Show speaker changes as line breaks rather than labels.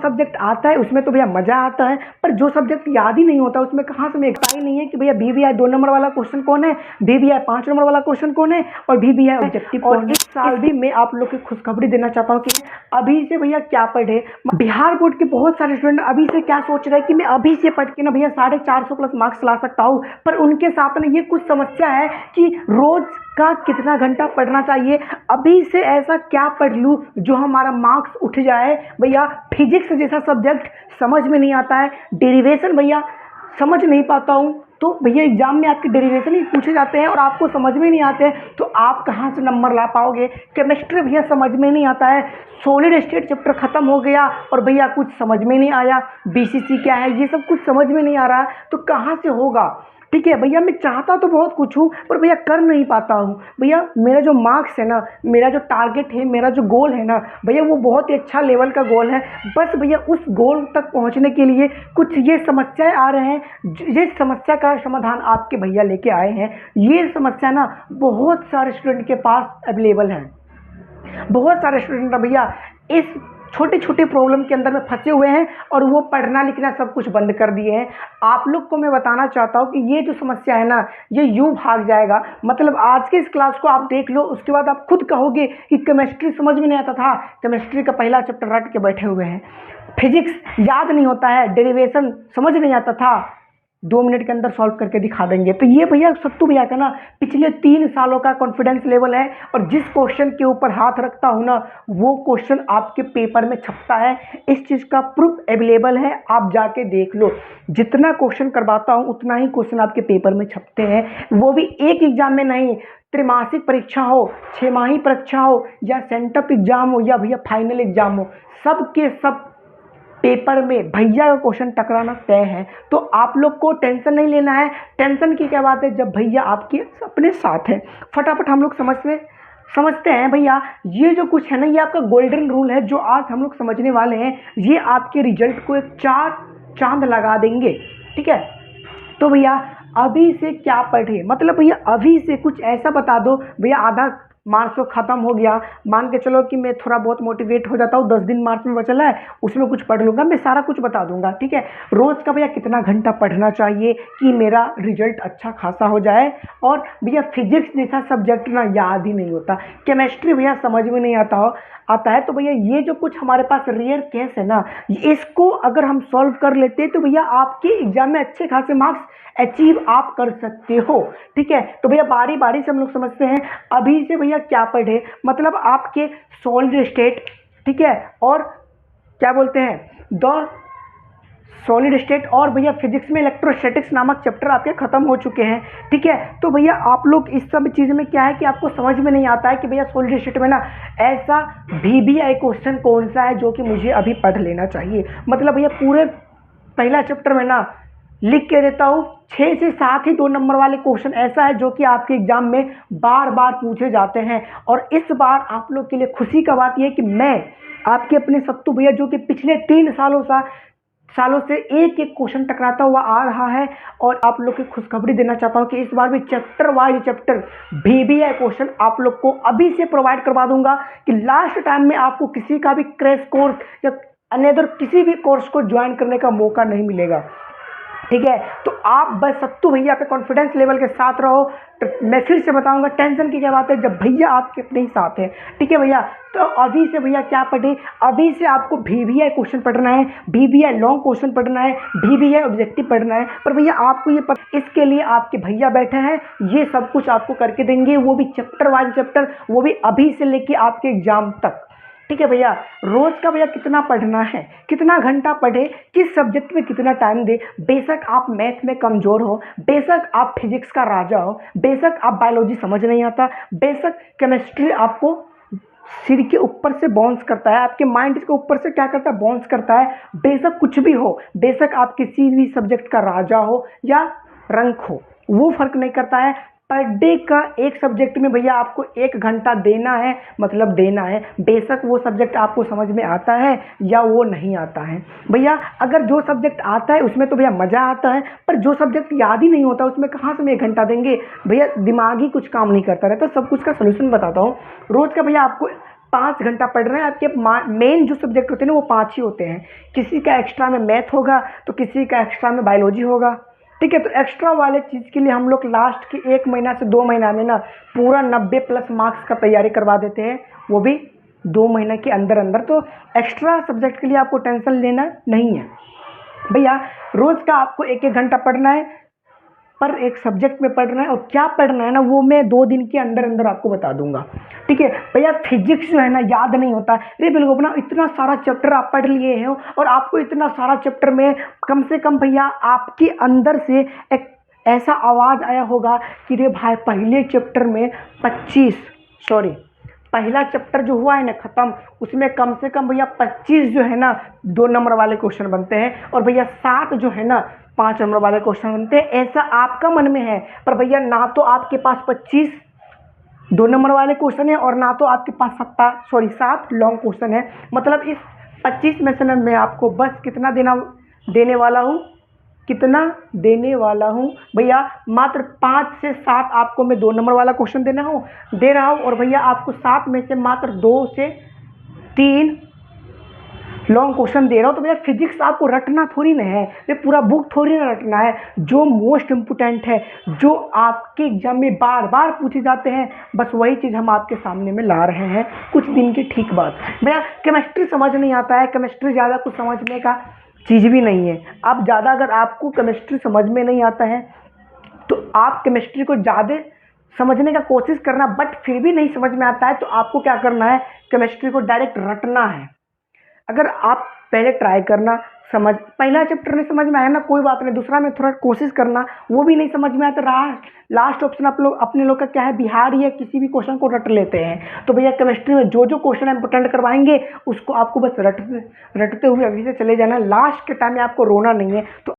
Subject आता है उसमें तो भैया मज़ा आता है, पर जो सब्जेक्ट याद ही नहीं होता उसमें कहाँ से हमें पता ही नहीं है कि भैया VBI 2 नंबर वाला क्वेश्चन कौन है, VBI 5 नंबर वाला क्वेश्चन कौन है और VBI ऑब्जेक्टिव कौन है। इस साल भी मैं आप लोग की खुशखबरी देना चाहता हूँ कि अभी से भैया क्या पढ़े। बिहार बोर्ड के बहुत सारे स्टूडेंट अभी से क्या सोच रहे हैं कि मैं अभी से पढ़ के ना भैया 450 प्लस मार्क्स ला सकता हूँ, पर उनके साथ ना ये कुछ समस्या है कि रोज का कितना घंटा पढ़ना चाहिए। अभी से ऐसा क्या पढ़ लूँ जो हमारा मार्क्स उठ जाए। भैया फिजिक्स जैसा सब्जेक्ट समझ में नहीं आता है, डेरिवेशन भैया समझ नहीं पाता हूँ, तो भैया एग्जाम में आपके डेरिवेशन ही पूछे जाते हैं और आपको समझ में नहीं आते हैं तो आप कहाँ से नंबर ला पाओगे। केमिस्ट्री भैया समझ में नहीं आता है, सॉलिड स्टेट चैप्टर खत्म हो गया और भैया कुछ समझ में नहीं आया, BCC क्या है ये सब कुछ समझ में नहीं आ रहा तो कहाँ से होगा। ठीक है भैया, मैं चाहता तो बहुत कुछ हूँ पर भैया कर नहीं पाता हूँ। भैया मेरा जो मार्क्स है ना, मेरा जो टारगेट है, मेरा जो गोल है ना भैया वो बहुत ही अच्छा लेवल का गोल है, बस भैया उस गोल तक पहुँचने के लिए कुछ ये समस्याएं आ रहे हैं। ये समस्या का समाधान आपके भैया लेके आए हैं। ये समस्या ना बहुत सारे स्टूडेंट के पास अवेलेबल है, बहुत सारे स्टूडेंट भैया इस छोटे छोटे प्रॉब्लम के अंदर में फंसे हुए हैं और वो पढ़ना लिखना सब कुछ बंद कर दिए हैं। आप लोग को मैं बताना चाहता हूँ कि ये जो समस्या है ना ये यूं भाग जाएगा। मतलब आज के इस क्लास को आप देख लो, उसके बाद आप खुद कहोगे कि केमिस्ट्री समझ में नहीं आता था, केमिस्ट्री का पहला चैप्टर रट के बैठे हुए हैं, फिजिक्स याद नहीं होता है, डेरिवेशन समझ नहीं आता था, 2 मिनट के अंदर सॉल्व करके दिखा देंगे। तो ये भैया सत्तू भैया का ना पिछले 3 सालों का कॉन्फिडेंस लेवल है और जिस क्वेश्चन के ऊपर हाथ रखता हूँ ना वो क्वेश्चन आपके पेपर में छपता है। इस चीज़ का प्रूफ अवेलेबल है, आप जाके देख लो। जितना क्वेश्चन करवाता हूँ उतना ही क्वेश्चन आपके पेपर में छपते हैं, वो भी एक एग्जाम में नहीं, त्रैमासिक परीक्षा हो, 6 माही परीक्षा हो या सेंटअप एग्जाम हो या भैया फाइनल एग्जाम हो, सब के सब पेपर में भैया का क्वेश्चन टकराना तय है। तो आप लोग को टेंशन नहीं लेना है। टेंशन की क्या बात है जब भैया आपके अपने साथ है। फटाफट हम लोग समझते हैं भैया ये जो कुछ है ना ये आपका गोल्डन रूल है जो आज हम लोग समझने वाले हैं। ये आपके रिजल्ट को एक 4 चांद लगा देंगे। ठीक है, तो भैया अभी से क्या पढ़े, मतलब भैया अभी से कुछ ऐसा बता दो। भैया आधा मार्च तो ख़त्म हो गया, मान के चलो कि मैं थोड़ा बहुत मोटिवेट हो जाता हूँ, 10 दिन मार्च में बचला है उसमें कुछ पढ़ लूँगा, मैं सारा कुछ बता दूंगा। ठीक है, रोज़ का भैया कितना घंटा पढ़ना चाहिए कि मेरा रिजल्ट अच्छा खासा हो जाए। और भैया फिजिक्स जैसा सब्जेक्ट ना याद ही नहीं होता, केमिस्ट्री भैया समझ में नहीं आता है। तो भैया ये जो कुछ हमारे पास रेयर केस है ना, इसको अगर हम सॉल्व कर लेते तो भैया आपके एग्जाम में अच्छे खासे मार्क्स अचीव आप कर सकते हो। ठीक है, तो भैया बारी बारी से हम लोग समझते हैं अभी से भैया क्या पढ़े। मतलब आपके सॉलिड स्टेट, ठीक है, और क्या बोलते हैं द सॉलिड स्टेट और भैया फिजिक्स में इलेक्ट्रोस्टैटिक्स नामक चैप्टर आपके खत्म हो चुके हैं। ठीक है, तो भैया आप लोग इस सब चीज़ में क्या है कि आपको समझ में नहीं आता है कि भैया सॉलिड स्टेट में ना ऐसा VBI क्वेश्चन कौन सा है जो कि मुझे अभी पढ़ लेना चाहिए। मतलब भैया पूरे पहला चैप्टर में ना लिख के देता हूँ 6 से 7 ही 2 नंबर वाले क्वेश्चन ऐसा है जो कि आपके एग्जाम में बार बार पूछे जाते हैं। और इस बार आप लोग के लिए खुशी का बात यह है कि मैं आपके अपने सत्तू भैया जो कि पिछले 3 सालों से एक एक क्वेश्चन टकराता हुआ आ रहा है और आप लोग की खुशखबरी देना चाहता हूँ कि इस बार भी chapter wise chapter VBI question आप लोग को अभी से प्रोवाइड करवा दूंगा कि लास्ट टाइम में आपको किसी का भी क्रैश कोर्स या अनदर किसी भी कोर्स को ज्वाइन करने का मौका नहीं मिलेगा। ठीक है, तो आप बस सत्तू भैया पे कॉन्फिडेंस लेवल के साथ रहो। तो मैं फिर से बताऊंगा टेंशन की क्या बात है जब भैया आपके अपने ही साथ है। ठीक है भैया, तो अभी से भैया क्या पढ़े, अभी से आपको VBI क्वेश्चन पढ़ना है, VBI लॉन्ग क्वेश्चन पढ़ना है, VBI ऑब्जेक्टिव पढ़ना है। पर भैया आपको ये इसके लिए आपके भैया बैठे हैं, ये सब कुछ आपको करके देंगे, वो भी चैप्टर वाइज चैप्टर, वो भी अभी से लेके आपके एग्जाम तक। ठीक है भैया, रोज का भैया कितना पढ़ना है, कितना घंटा पढ़े, किस सब्जेक्ट में कितना टाइम दे। बेशक आप मैथ में कमजोर हो, बेशक आप फिजिक्स का राजा हो, बेशक आप बायोलॉजी समझ नहीं आता, बेशक केमिस्ट्री आपको सिर के ऊपर से बाउंस करता है, आपके माइंड के ऊपर से क्या करता है बाउंस करता है। बेशक कुछ भी हो, बेशक आप किसी भी सब्जेक्ट का राजा हो या रंक हो, वो फर्क नहीं करता है। पर डे का एक सब्जेक्ट में भैया आपको 1 घंटा देना है, मतलब देना है। बेशक वो सब्जेक्ट आपको समझ में आता है या वो नहीं आता है। भैया अगर जो सब्जेक्ट आता है उसमें तो भैया मज़ा आता है, पर जो सब्जेक्ट याद ही नहीं होता उसमें कहाँ से हम 1 घंटा देंगे। भैया दिमाग ही कुछ काम नहीं करता रहता। सब कुछ का सलूशन बताता हूँ। रोज़ का भैया आपको 5 घंटा पढ़ रहे हैं, आपके मेन जो सब्जेक्ट होते हैं ना वो 5 ही होते हैं। किसी का एक्स्ट्रा में मैथ होगा तो किसी का एक्स्ट्रा में बायोलॉजी होगा, ठीक है। तो एक्स्ट्रा वाले चीज़ के लिए हम लोग लास्ट के 1 महीना से 2 महीना में ना पूरा 90+ मार्क्स का तैयारी करवा देते हैं, वो भी 2 महीने के अंदर अंदर। तो एक्स्ट्रा सब्जेक्ट के लिए आपको टेंशन लेना नहीं है भैया। रोज़ का आपको 1-1 घंटा पढ़ना है, पर एक सब्जेक्ट में पढ़ना है, और क्या पढ़ना है ना वो मैं 2 दिन के अंदर अंदर आपको बता दूंगा, ठीक है भैया। फिजिक्स जो है ना याद नहीं होता। अरे बिल्कुल अपना इतना सारा चैप्टर आप पढ़ लिए हैं और आपको इतना सारा चैप्टर में कम से कम भैया आपके अंदर से एक ऐसा आवाज़ आया होगा कि रे भाई पहले चैप्टर में 25 पहला चैप्टर जो हुआ है ना ख़त्म, उसमें कम से कम भैया 25 जो है ना 2 नंबर वाले क्वेश्चन बनते हैं, और भैया 7 जो है ना 5 नंबर वाले क्वेश्चन बनते हैं। ऐसा आपका मन में है, पर भैया ना तो आपके पास 25 2 नंबर वाले क्वेश्चन है और ना तो आपके पास 7 लॉन्ग क्वेश्चन है। मतलब इस 25 में से ना मैं आपको बस कितना देने वाला हूँ भैया, मात्र 5 से 7 आपको मैं 2 नंबर वाला क्वेश्चन दे रहा हूँ, और भैया आपको 7 में से मात्र 2 से 3 लॉन्ग क्वेश्चन दे रहा हूँ। तो भैया फिजिक्स आपको रटना थोड़ी ना है, ये पूरा बुक थोड़ी ना रटना है। जो मोस्ट इम्पोर्टेंट है, जो आपके एग्जाम में बार बार पूछे जाते हैं, बस वही चीज़ हम आपके सामने में ला रहे हैं कुछ दिन के ठीक बाद। भैया केमिस्ट्री समझ नहीं आता है, केमिस्ट्री ज़्यादा कुछ समझने का चीज़ भी नहीं है। अब ज़्यादा अगर आपको केमिस्ट्री समझ में नहीं आता है तो आप केमिस्ट्री को ज़्यादा समझने का कोशिश करना, बट फिर भी नहीं समझ में आता है तो आपको क्या करना है, केमिस्ट्री को डायरेक्ट रटना है। अगर आप पहले ट्राई करना, पहला चैप्टर नहीं समझ में आया ना कोई बात नहीं, दूसरा में थोड़ा कोशिश करना, वो भी नहीं समझ में आया तो लास्ट ऑप्शन अपने लोग का क्या है, बिहार या किसी भी क्वेश्चन को रट लेते हैं। तो भैया केमिस्ट्री में जो क्वेश्चन इंपोर्टेंट करवाएंगे उसको आपको बस रटते हुए अभी से चले जाना, लास्ट के टाइम में आपको रोना नहीं है। तो